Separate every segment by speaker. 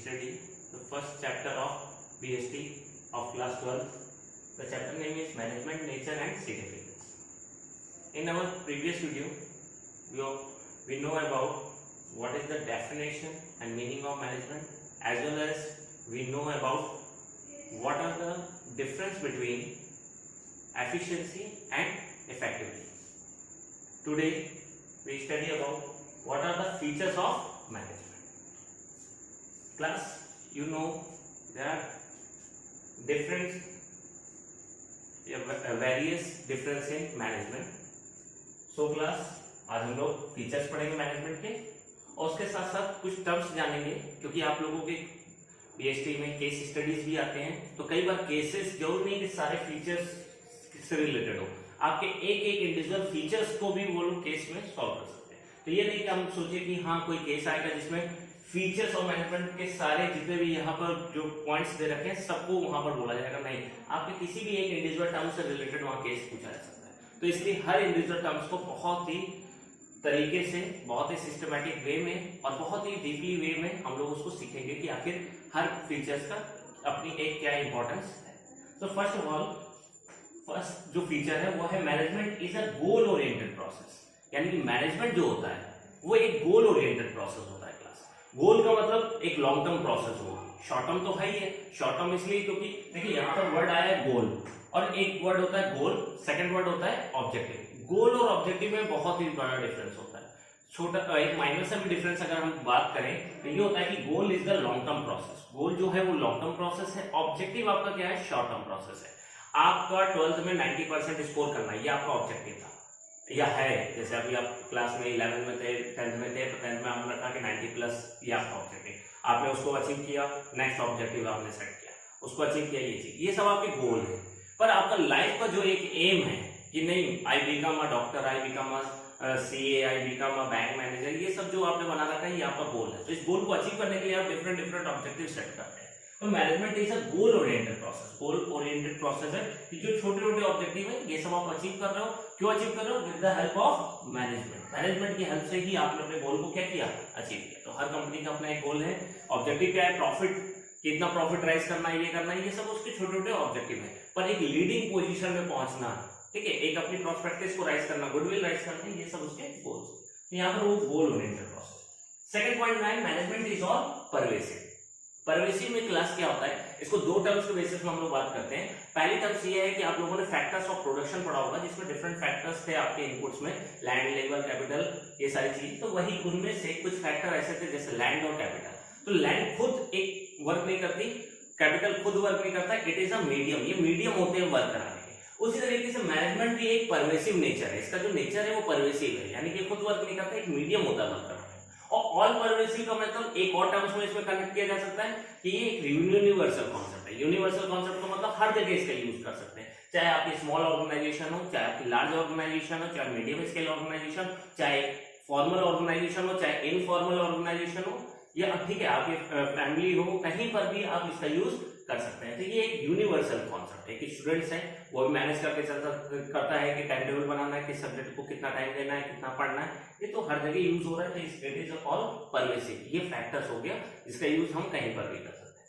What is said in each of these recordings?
Speaker 1: study the first chapter of BST of class 12. The chapter name is Management, Nature and Significance. In our previous video, we know about what is the definition and meaning of management, as well as we know about what are the difference between efficiency and effectiveness. Today we study about what are the features of management. Class, you know there are different various difference in management. So class आज हम लोग features पढ़ेंगे management के और उसके साथ साथ कुछ टर्म्स जानेंगे, क्योंकि आप लोगों के बीएसटी में केस स्टडीज भी आते हैं, तो कई बार केसेस जरूर नहीं कि सारे फीचर्स से रिलेटेड हो, आपके एक एक इंडिविजुअल फीचर्स को भी वो लोग केस में सॉल्व कर सकते हैं. तो ये नहीं कि हम सोचे कि हाँ कोई केस आएगा जिसमें फीचर्स और मैनेजमेंट के सारे जितने भी यहाँ पर जो पॉइंट्स दे रखे हैं सबको वहां पर बोला जाएगा. नहीं, आपके किसी भी एक इंडिविजुअल टर्म से रिलेटेड वहां केस पूछा जा सकता है. तो इसलिए हर इंडिविजुअल टर्म्स को बहुत ही तरीके से, बहुत ही सिस्टमैटिक वे में और बहुत ही डीपली वे में हम लोग उसको सीखेंगे कि आखिर हर फीचर्स का अपनी एक क्या इंपॉर्टेंस है. तो फर्स्ट ऑफ ऑल, फर्स्ट जो फीचर है वो है management is a goal oriented process. यानी कि मैनेजमेंट जो होता है वो एक गोल ओरिएंटेड प्रोसेस होता है. गोल का मतलब एक लॉन्ग टर्म प्रोसेस होगा. शॉर्ट टर्म तो है ही है. शॉर्ट टर्म इसलिए क्योंकि देखिए यहाँ पर वर्ड आया है गोल, और एक वर्ड होता है गोल, सेकंड वर्ड होता है ऑब्जेक्टिव. गोल और ऑब्जेक्टिव में बहुत ही बड़ा डिफरेंस होता है. छोटा एक माइनर सा भी डिफरेंस अगर हम बात करें तो ये होता है कि goal is the long term process. Goal जो है वो लॉन्ग टर्म प्रोसेस है. ऑब्जेक्टिव आपका क्या है? शॉर्ट टर्म प्रोसेस है. आपका 12th में 90% स्कोर करना, ये आपका ऑब्जेक्टिव था या है. जैसे अभी आप क्लास में 11 में थे, 10th में थे, तो 10th में आपने रखा कि 90+ ये आपका ऑब्जेक्टिव. आपने उसको अचीव किया, नेक्स्ट ऑब्जेक्टिव आपने सेट किया, उसको अचीव किया, ये चीज, ये सब आपके गोल है. पर आपका लाइफ का जो एक एम है कि नहीं, I become a doctor, I become a CA, I become a bank manager, ये सब जो आपने बना रखा है ये आपका गोल है. तो इस गोल को अचीव करने के लिए आप डिफरेंट डिफरेंट ऑब्जेक्टिव सेट करते हैं. तो management is a goal oriented process. Goal oriented process है कि जो छोटे छोटे ऑब्जेक्टिव है ये सब आप अचीव कर रहे हो. क्यों अचीव कर रहे हो? With the help of management. Management की हेल्प से ही आपने अपने गोल को क्या किया? अचीव किया. तो हर कंपनी का अपना एक गोल है. ऑब्जेक्टिव क्या है? प्रॉफिट, कितना प्रॉफिट राइज करना है, ये करना है, ये सब उसके छोटे छोटे ऑब्जेक्टिव है. पर एक लीडिंग पोजीशन में पहुंचना, ठीक है, एक अपनी प्रॉस्पेक्टिव को राइज करना, गुडविल राइज करना, ये सब उसके गोल्स. तो यहाँ पर वो goal oriented process. Second point में management is all pervasive. Pervasive में क्लास क्या होता है, इसको दो टर्म्स के बेसिस में हम लोग बात करते हैं. पहली टर्म्स ये है कि आप लोगों ने फैक्टर्स ऑफ प्रोडक्शन पढ़ा होगा, जिसमें डिफरेंट फैक्टर्स थे आपके इनपुट्स में, लैंड, लेबर, कैपिटल, ये सारी चीज. तो वही उनमें से कुछ फैक्टर ऐसे थे जैसे लैंड और कैपिटल. तो लैंड खुद एक वर्क नहीं करती, कैपिटल खुद वर्क नहीं करता. It is a medium. ये मीडियम होते हैं वर्क कराने के. उसी तरीके से मैनेजमेंट भी एक परवेसिव नेचर है. इसका जो नेचर है वो परवेसिव है, यानी कि खुद वर्क नहीं करता, एक मीडियम होता है वर्क कराने. और ऑल परवेसिव का मतलब एक और टर्म्स में इसमें कनेक्ट किया जा सकता है कि ये एक यूनिवर्सल कॉन्सेप्ट है. यूनिवर्सल कॉन्सेप्ट का मतलब हर जगह इसका यूज कर सकते हैं, चाहे आपकी स्मॉल ऑर्गेनाइजेशन हो, चाहे आपकी लार्ज ऑर्गेनाइजेशन हो, चाहे मीडियम स्केल ऑर्गेनाइजेशन, चाहे फॉर्मल ऑर्गेनाइजेशन हो, चाहे इनफॉर्मल ऑर्गेनाइजेशन हो, या ठीक है आपकी फैमिली हो, कहीं पर भी आप इसका यूज कर सकते हैं. तो ये एक यूनिवर्सल कॉन्सेप्ट है कि स्टूडेंट्स हैं वो भी मैनेज करके करता है कि टाइम टेबल बनाना है, किस सब्जेक्ट को कितना टाइम देना है, कितना पढ़ना है, ये तो हर जगह यूज हो रहा है. तो इट इज ऑल परवेसिव. ये फैक्टर्स हो गया जिसका यूज हम कहीं पर भी कर सकते हैं.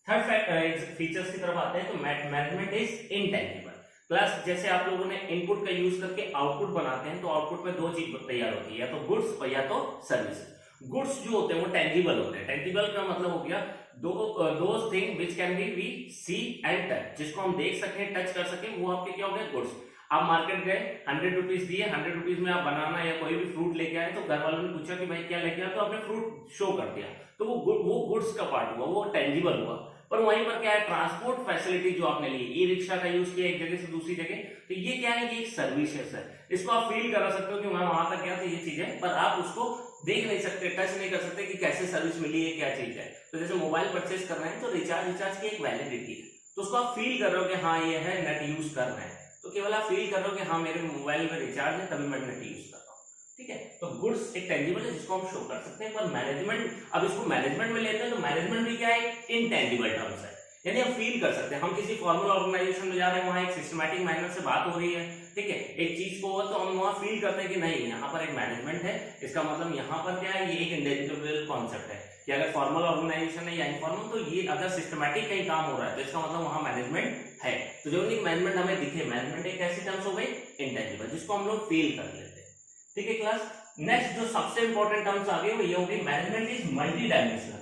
Speaker 1: थर्ड फैक्टर फीचर्स की तरफ आते हैं. तो मैनेजमेंट इज इंटेंजिबल. प्लस जैसे आप लोगों ने इनपुट का यूज करके आउटपुट बनाते हैं, तो आउटपुट में दो चीज तैयार होती है, या तो गुड्स और या तो सर्विसेज. गुड्स जो होते हैं वो टेंजिबल होते हैं. टेंजिबल का मतलब हो गया those thing which can be we see and touch. जिसको हम देख सकें, टच कर सकें, वो आपके क्या हो गए? गुड्स. आप मार्केट गए, 100 रुपीज दिए, 100 रुपीज में आप बनाना या कोई भी फ्रूट लेके आए, तो घर वालों ने पूछा कि भाई क्या लेके आए, तो आपने फ्रूट शो कर दिया, तो वो गुड्स का पार्ट हुआ, वो टेंजिबल हुआ. पर वहीं पर क्या है? ट्रांसपोर्ट फैसिलिटी जो आपने ली, ई रिक्शा का यूज किया एक जगह से दूसरी जगह, तो ये क्या है? ये एक सर्विसेज है. इसको आप फील करा सकते हो कि मैं वहां तक गया था, ये चीज है, पर आप उसको देख नहीं सकते, टच नहीं कर सकते कि कैसे सर्विस मिली है, क्या चीज है. तो जैसे मोबाइल परचेज कर रहे हैं तो रिचार्ज की एक वैलिडिटी है, तो उसको आप फील कर रहे हो कि हाँ ये है, नेट यूज कर रहे हैं, तो केवल आप फील कर रहे हो कि हाँ मेरे मोबाइल में रिचार्ज है, तभी मैं नेट यूज कर रहा हूँ. ठीक है, तो गुड्स एक टेंजिबल है जिसको हम शो कर सकते हैं. पर मैनेजमेंट, अब इसको मैनेजमेंट में लेते हैं, तो मैनेजमेंट भी क्या है? इनटेंजिबल टर्म्स है, यानी हम फील कर सकते हैं. हम किसी फॉर्मल ऑर्गेनाइजेशन में जा रहे हैं, वहां एक सिस्टमैटिक मैनर से बात हो रही है, ठीक है, एक चीज को, तो हम वहां फील करते हैं कि नहीं यहाँ पर एक मैनेजमेंट है. इसका मतलब यहाँ पर क्या है? ये एक इंटेंजिबल कॉन्सेप्ट है. कि अगर फॉर्मल ऑर्गेनाइजेशन है या इनफॉर्मल, तो ये अगर सिस्टमैटिक कहीं काम हो रहा है तो इसका मतलब वहां मैनेजमेंट है। तो जब भी मैनेजमेंट हमें दिखे, मैनेजमेंट एक ऐसी टर्म्स हो गई इंटेंजिबल जिसको हम लोग फील कर लेते हैं। ठीक है क्लास, नेक्स्ट जो सबसे इंपॉर्टेंट टर्म्स आ गए वो ये हो गई मैनेजमेंट इज मल्टी डायमेंशनल।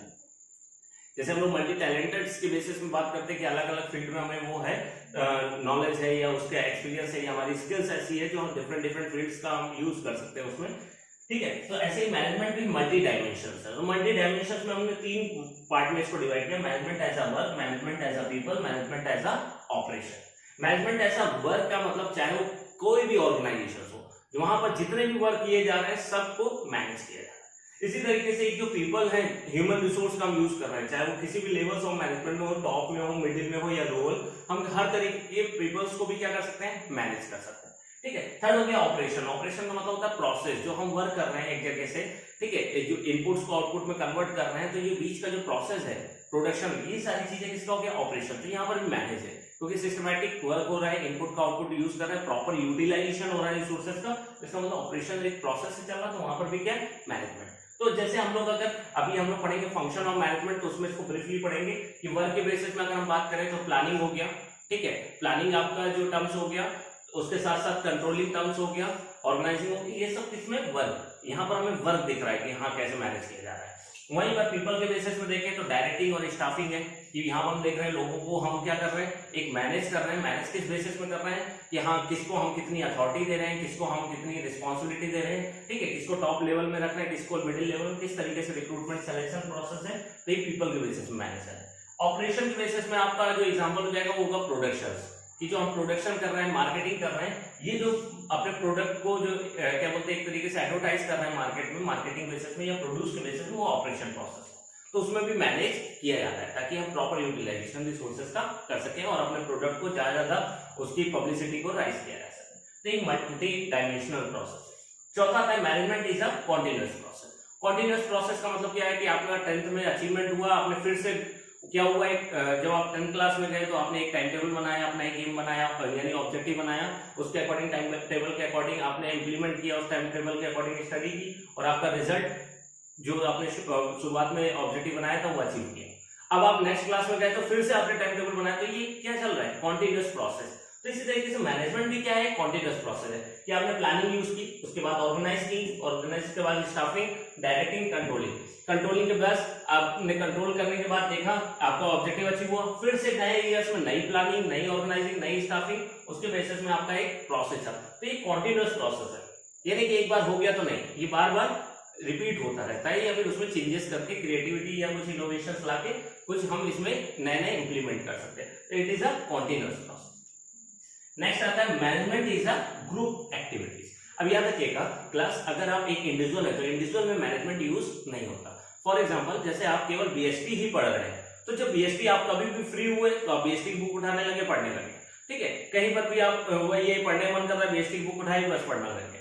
Speaker 1: जैसे हम लोग मल्टी टैलेंटेड्स के बेसिस में बात करते हैं कि अलग अलग फील्ड में हमें वो है नॉलेज है या उसका एक्सपीरियंस है या हमारी स्किल्स ऐसी है जो हम डिफरेंट डिफरेंट फील्ड्स का हम यूज कर सकते हैं उसमें। ठीक है, तो ऐसे ही मैनेजमेंट भी मल्टी डायमेंशंस है। तो मल्टी डायमेंशंस में हमने 3 पार्ट में इसको डिवाइड किया, management as a work, management as a people, management as a operation. Management as a work का मतलब चाहे वो कोई भी ऑर्गेनाइजेशन हो, वहां पर जितने भी वर्क किए जा रहे हैं सबको मैनेज किया जा रहा है। इसी तरीके से एक जो पीपल है, ह्यूमन रिसोर्स का हम यूज कर रहे हैं, चाहे वो किसी भी लेवल्स हो, मैनेजमेंट में हो, टॉप में हो, मिडिल में हो या लोअर, हम हर तरीके के पीपल्स को भी क्या कर सकते हैं, मैनेज कर सकते हैं। ठीक है, थर्ड हो गया ऑपरेशन। ऑपरेशन का मतलब होता है प्रोसेस, जो हम वर्क कर रहे हैं एक जगह से, ठीक है, जो इनपुट्स को आउटपुट में कन्वर्ट कर रहे हैं, तो ये बीच का जो प्रोसेस है प्रोडक्शन, ये सारी चीजें किसका हो गया, ऑपरेशन। तो यहाँ पर भी मैनेज है क्योंकि सिस्टमैटिक वर्क हो रहा है, इनपुट का आउटपुट यूज कर रहे हैं, प्रॉपर यूटिलाइजेशन हो रहा है रिसोर्सेज का, इसका मतलब ऑपरेशन एक प्रोसेस से चल रहा है, तो वहां पर भी क्या है, मैनेजमेंट। तो जैसे हम लोग अगर अभी हम लोग पढ़ेंगे फंक्शन ऑफ मैनेजमेंट, तो उसमें इसको ब्रीफली पढ़ेंगे कि वर्क के बेसिस में अगर हम बात करें तो प्लानिंग हो गया, ठीक है, प्लानिंग आपका जो टर्म्स हो गया, उसके साथ साथ कंट्रोलिंग टर्म्स हो गया, ऑर्गेनाइजिंग हो गई, ये सब किसमें, वर्क। यहाँ पर हमें वर्क दिख रहा है कि हाँ कैसे मैनेज किया जा रहा है। वहीं पर पीपल के बेसिस में देखें तो डायरेक्टिंग और स्टाफिंग है कि यहाँ पर हम देख रहे हैं लोगों को हम क्या कर रहे हैं, एक मैनेज कर रहे हैं। मैनेज किस बेसिस में कर रहे हैं कि हाँ किसको हम कितनी अथॉरिटी दे रहे हैं, किसको हम कितनी रिस्पॉन्सिबिलिटी दे रहे हैं, ठीक है, किसको टॉप लेवल में रख रहे हैं, किसको मिडिल लेवल में, किस तरीके से रिक्रूटमेंट सिलेक्शन प्रोसेस है, तो ये पीपल के बेसिस में मैनेज है। ऑपरेशन के बेसिस में आपका जो एग्जाम्पल हो जाएगा वो होगा प्रोडक्शन, कि जो हम प्रोडक्शन कर रहे हैं, मार्केटिंग कर रहे हैं, ये जो अपने प्रोडक्ट को जो क्या बोलते हैं एक तरीके से एडवर्टाइज कर रहे हैं मार्केट में, मार्केटिंग बेसिस में या प्रोड्यूस के बेसिस में, वो ऑपरेशन प्रोसेस है। तो उसमें भी मैनेज किया जाता है ताकि हम प्रॉपर यूटिलाइजेशन रिसोर्सेज का कर सकें और अपने प्रोडक्ट को ज्यादा उसकी पब्लिसिटी को राइज किया जा सके। तो एक मल्टी डायमेंशनल प्रोसेस है। चौथा है management is a continuous process. Continuous process का मतलब क्या है कि आपका 10th में अचीवमेंट हुआ, आपने फिर से क्या हुआ, एक जब आप 10th क्लास में गए तो आपने एक टाइम टेबल बनाया, अपना एक एम बनाया, यानी ऑब्जेक्टिव बनाया, उसके अकॉर्डिंग टाइम टेबल के अकॉर्डिंग आपने इंप्लीमेंट किया, उस टाइम टेबल के अकॉर्डिंग स्टडी की और आपका रिजल्ट जो आपने शुरुआत में ऑब्जेक्टिव बनाया था वो अचीव किया। अब आप नेक्स्ट क्लास में गए तो फिर से आपने टाइम टेबल बनाया, तो ये क्या चल रहा है, कॉन्टिन्यूअस प्रोसेस। तो इसी तरीके से मैनेजमेंट भी क्या है, कॉन्टिन्यूअस प्रोसेस है कि आपने प्लानिंग यूज की, उसके बाद ऑर्गेनाइज की, ऑर्गेनाइज के बाद स्टाफिंग, डायरेक्टिंग, कंट्रोलिंग, कंट्रोलिंग के बाद आपने कंट्रोल करने के बाद देखा आपका ऑब्जेक्टिव अचीव हुआ, फिर से नए ईयर्स में नई प्लानिंग, नई ऑर्गेनाइजिंग, नई स्टाफिंग, उसके बेसिस में आपका एक प्रोसेस है। तो ये कॉन्टिन्यूअस प्रोसेस है, यानी कि एक बार हो गया तो नहीं, ये बार बार रिपीट होता रहता है, या फिर उसमें चेंजेस करके क्रिएटिविटी या कुछ इनोवेशंस लाके कुछ हम इसमें नए नए इंप्लीमेंट कर सकते हैं। तो it is a continuous process. Next आता है management is a group activities. अब याद रखिएगा क्लास, अगर आप एक इंडिविजुअल है तो इंडिविजुअल में मैनेजमेंट यूज नहीं होता। फॉर एग्जांपल जैसे आप केवल बीएसटी ही पढ़ रहे हैं, तो जब बीएसटी आप कभी भी फ्री हुए तो आप बीएसटी की बुक उठाने लगे, पढ़ने लगे, ठीक है, कहीं पर भी आप ये पढ़ने मन कर रहा है, बीएसटी की बुक उठाई बस पढ़ने लगे।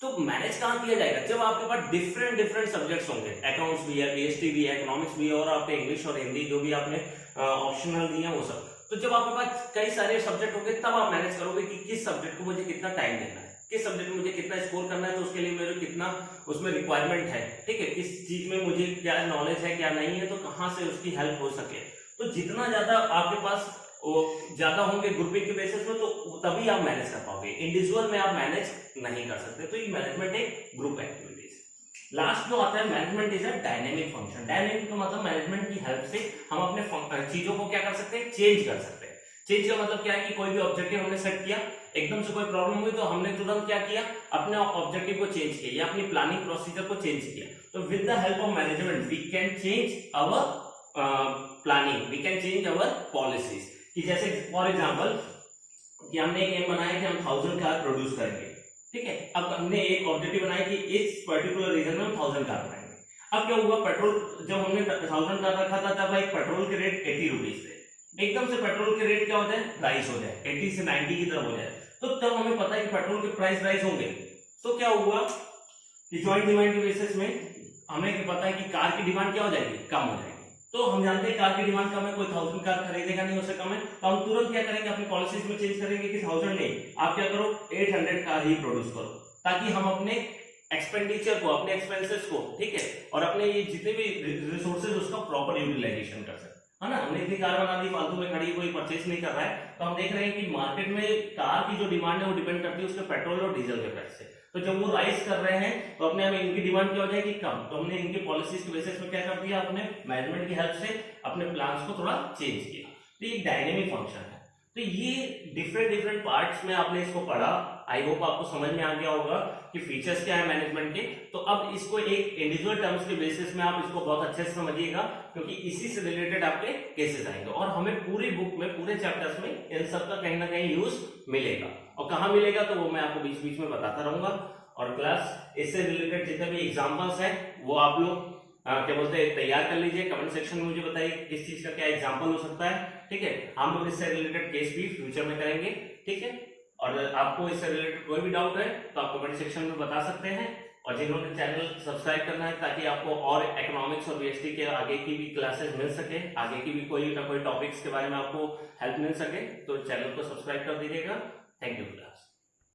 Speaker 1: तो मैनेज कहाँ किया जाएगा, जब आपके पास डिफरेंट डिफरेंट सब्जेक्ट्स होंगे, अकाउंट्स भी है, बीएसटी भी है, इकोनॉमिक्स भी है, और आपके इंग्लिश और हिंदी जो भी आपने ऑप्शनल दिए हैं वो सब। तो जब आपके पास कई सारे सब्जेक्ट होंगे तब आप मैनेज करोगे कि किस सब्जेक्ट को मुझे कितना टाइम देना है, किस सब्जेक्ट में मुझे कितना स्कोर करना है, तो उसके लिए मेरे कितना उसमें रिक्वायरमेंट है, ठीक है, किस चीज में मुझे क्या नॉलेज है क्या नहीं है, तो कहाँ से उसकी हेल्प हो सके। तो जितना ज्यादा आपके पास ज्यादा होंगे ग्रुपिंग के बेसिस में, तो तभी आप मैनेज कर पाओगे, इंडिविजुअल में आप मैनेज नहीं कर सकते। तो ये मैनेजमेंट एक ग्रुप एक्टिविटीज। लास्ट जो आता है management is a dynamic function. Dynamic का मतलब मैनेजमेंट की हेल्प से हम अपने चीजों को क्या कर सकते हैं, चेंज कर सकते हैं। चेंज का मतलब क्या है कि कोई भी ऑब्जेक्टिव हमने सेट किया, एकदम से कोई प्रॉब्लम हुई तो हमने तुरंत क्या किया, अपने ऑब्जेक्टिव को चेंज किया या अपनी प्लानिंग प्रोसीजर को चेंज किया। तो with the help of management we can change our planning, we can change our policies. कि जैसे फॉर एग्जांपल कि हमने एक एम बनाया कि हम 1000 कार प्रोड्यूस करेंगे, ठीक है, अब हमने एक ऑब्जेक्टिव बनाया कि इस पर्टिकुलर रीजन में हम 1000 कार बनाएंगे। अब क्या हुआ, पेट्रोल जब हमने 1000 कार रखा था तब एक पेट्रोल के रेट 80 रुपीज थे, एकदम से पेट्रोल के रेट क्या हो जाए, राइज हो जाए, 80 से 90 की तरफ हो जाए, तो तब हमें पता है कि पेट्रोल के प्राइस राइज होंगे। तो क्या हुआ कि जॉइंट डिमांड के बेसिस में हमें पता है कि कार की डिमांड क्या हो जाएगी, कम हो जाएगी। तो हम जानते हैं कार की डिमांड कम है, कोई 1000 कार खरीदेगा नहीं, उससे कम है, तो हम तुरंत क्या करेंगे, अपनी पॉलिसीज में चेंज करेंगे कि 1000 नहीं, आप क्या करो 800 कार ही प्रोड्यूस करो, ताकि हम अपने एक्सपेंडिचर को, अपने एक्सपेंसेस को, ठीक है, और अपने ये जितने भी रिसोर्सेज उसका प्रॉपर यूटिलाइजेशन कर सके, है ना। हमने इतनी कार बना दी फालतू में खड़ी, कोई परचेस नहीं कर रहा है, तो हम देख रहे हैं कि मार्केट में कार की जो डिमांड है वो डिपेंड करती है उसके पेट्रोल और डीजल के प्राइस से। तो जब वो राइज कर रहे हैं तो अपने आप इनकी डिमांड क्या हो जाएगी, कम। तो हमने इनकी पॉलिसीज के बेसिस पे क्या कर दिया, अपने मैनेजमेंट की हेल्प से अपने प्लान्स को थोड़ा चेंज किया। तो ये डायनेमिक फंक्शन है। तो ये डिफरेंट पार्ट्स में आपने इसको पढ़ा, आई होप आपको समझ में आ गया होगा कि फीचर्स क्या है मैनेजमेंट के। तो अब इसको एक इंडिविजुअल टर्म्स के बेसिस में आप इसको बहुत अच्छे से समझिएगा, क्योंकि इसी से रिलेटेड आपके केसेस आएंगे और हमें पूरी बुक में, पूरे चैप्टर्स में इन सब का कहीं ना कहीं यूज मिलेगा। और कहाँ मिलेगा तो वो मैं आपको बीच बीच में बताता रहूंगा। और क्लास इससे रिलेटेड जितने भी एग्जाम्पल्स हैं वो आप लोग क्या बोलते हैं तैयार कर लीजिए। कमेंट सेक्शन में मुझे बताइए किस चीज का क्या एग्जांपल हो सकता है, ठीक है। हम लोग इससे रिलेटेड केस भी फ्यूचर में करेंगे, ठीक है। और आपको इससे रिलेटेड कोई भी डाउट है तो आप कमेंट सेक्शन में बता सकते हैं। और जिन्होंने चैनल सब्सक्राइब करना है ताकि आपको और इकोनॉमिक्स और बीएसटी के आगे की भी क्लासेस मिल सके, आगे की भी कोई ना कोई टॉपिक्स के बारे में आपको हेल्प मिल सके, तो चैनल को सब्सक्राइब कर दीजिएगा। Thank you class.